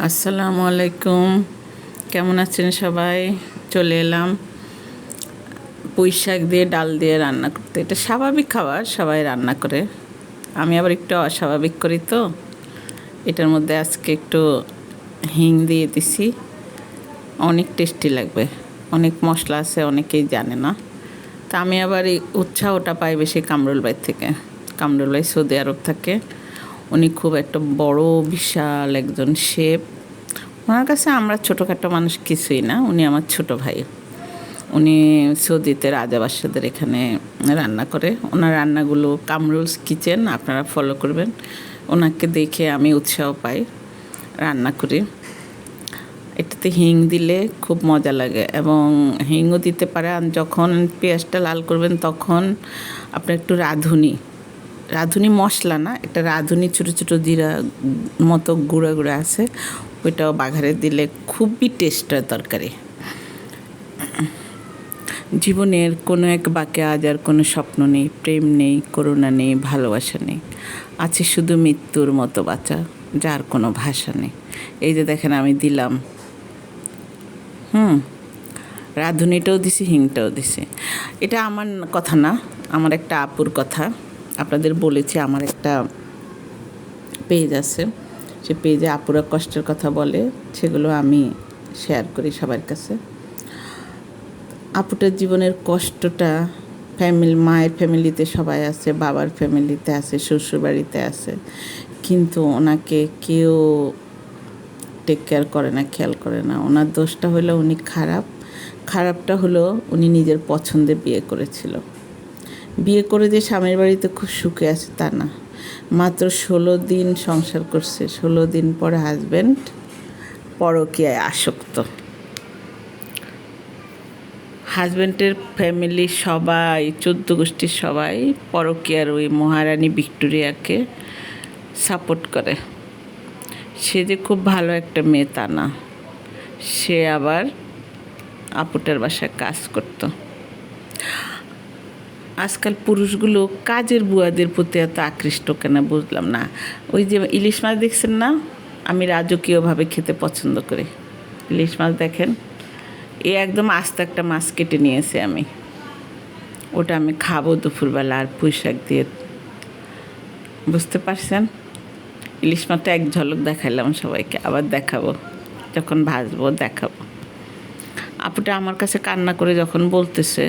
আসসালামু আলাইকুম। কেমন আছেন সবাই? চলে এলাম পুঁই শাক দিয়ে ডাল দিয়ে রান্না করতে। এটা স্বাভাবিক খাবার, সবাই রান্না করে। আমি আবার একটু অস্বাভাবিক করি তো। এটার মধ্যে আজকে একটু হিং দিয়ে দিছি, অনেক টেস্টি লাগবে। অনেক মশলা আছে, অনেকেই জানে না। তা আমি আবার এই উৎসাহটা পাই বেশি কামরুল ভাই থেকে। কামরুল ভাই সৌদি আরব থাকে। উনি খুব একটা বড় বিশাল একজন শেফ। ওনার কাছে আমরা ছোটোখাটো মানুষ কিছুই না। উনি আমার ছোট ভাই। উনি সৌদিতে রাজাবাদশাদের এখানে রান্না করে। ওনার রান্নাগুলো কামরুলস কিচেন, আপনারা ফলো করবেন। ওনাকে দেখে আমি উৎসাহ পাই, রান্না করি। এটাতে হিং দিলে খুব মজা লাগে, এবং হিংও দিতে পারেন। যখন পেঁয়াজটা লাল করবেন তখন আপনি একটু রাঁধুনি মশলা না, একটা রাঁধুনি ছোটো ছোটো জিরা মতো গুঁড়া গুঁড়া আছে, ওইটাও বাঘারে দিলে খুবই টেস্ট হয় তরকারি। জীবনের কোনো এক বাঁকে আজ আর কোনো স্বপ্ন নেই, প্রেম নেই, করুণা নেই, ভালোবাসা নেই। আছে শুধু মৃত্যুর মতো বাঁচা, যার কোনো ভাষা নেই। এই যে দেখেন আমি দিলাম, রাঁধুনিটাও দিছি, হিংটাও দিছি। এটা আমার কথা না, আমার একটা আপুর কথা। আপনাদের বলেছি আমার একটা পেজ আছে, সে পেজে আপুরা কষ্টের কথা বলে, সেগুলো আমি শেয়ার করি সবার কাছে। আপুটার জীবনের কষ্টটা মায়ের ফ্যামিলিতে সবাই আছে, বাবার ফ্যামিলিতে আছে, শ্বশুরবাড়িতে আছে, কিন্তু ওনাকে কেউ টেক কেয়ার করে না, খেয়াল করে না। ওনার দোষটা হলো উনি খারাপটা হলো উনি নিজের পছন্দে বিয়ে করেছিল। বিয়ে করে যে স্বামীর বাড়িতে খুব সুখে আছে তা না। মাত্র 16 দিন সংসার করছে, 16 দিন পরে হাজব্যান্ড পরকীয়ায় আসক্ত। হাজব্যান্ডের ফ্যামিলি সবাই, 14 গোষ্ঠীর সবাই পরকীয়ার ওই মহারানী ভিক্টোরিয়াকে সাপোর্ট করে। সে যে খুব ভালো একটা মেয়ে তা না। সে আবার আপুটার বাসায় কাজ করত। আজকাল পুরুষগুলো কাজের বুয়াদের প্রতি এত আকৃষ্ট কেন বুঝলাম না। ওই যে ইলিশ মাছ দেখছেন না, আমি রাজকীয়ভাবে খেতে পছন্দ করি। ইলিশ মাছ দেখেন, একদম আস্ত একটা মাছ কেটে নিয়েছি আমি, ওটা আমি খাবো দুপুরবেলা আর পুঁই শাক দিয়ে। বুঝতে পারছেন? ইলিশ মাছটা এক ঝলক দেখাইলাম সবাইকে, আবার দেখাবো, যখন ভাজবো দেখাবো। আপুটা আমার কাছে কান্না করে যখন বলতেছে,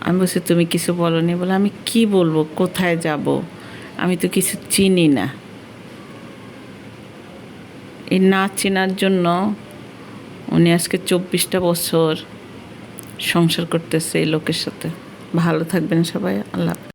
আমি বলছি তুমি কিছু বলোনি? বলে আমি কি বলবো, কোথায় যাব, আমি তো কিছু চিনি না। এই না চেনার জন্য উনি আজকে 24টা বছর সংসার করতেছে এই লোকের সাথে। ভালো থাকবেন সবাই, আল্লাহ।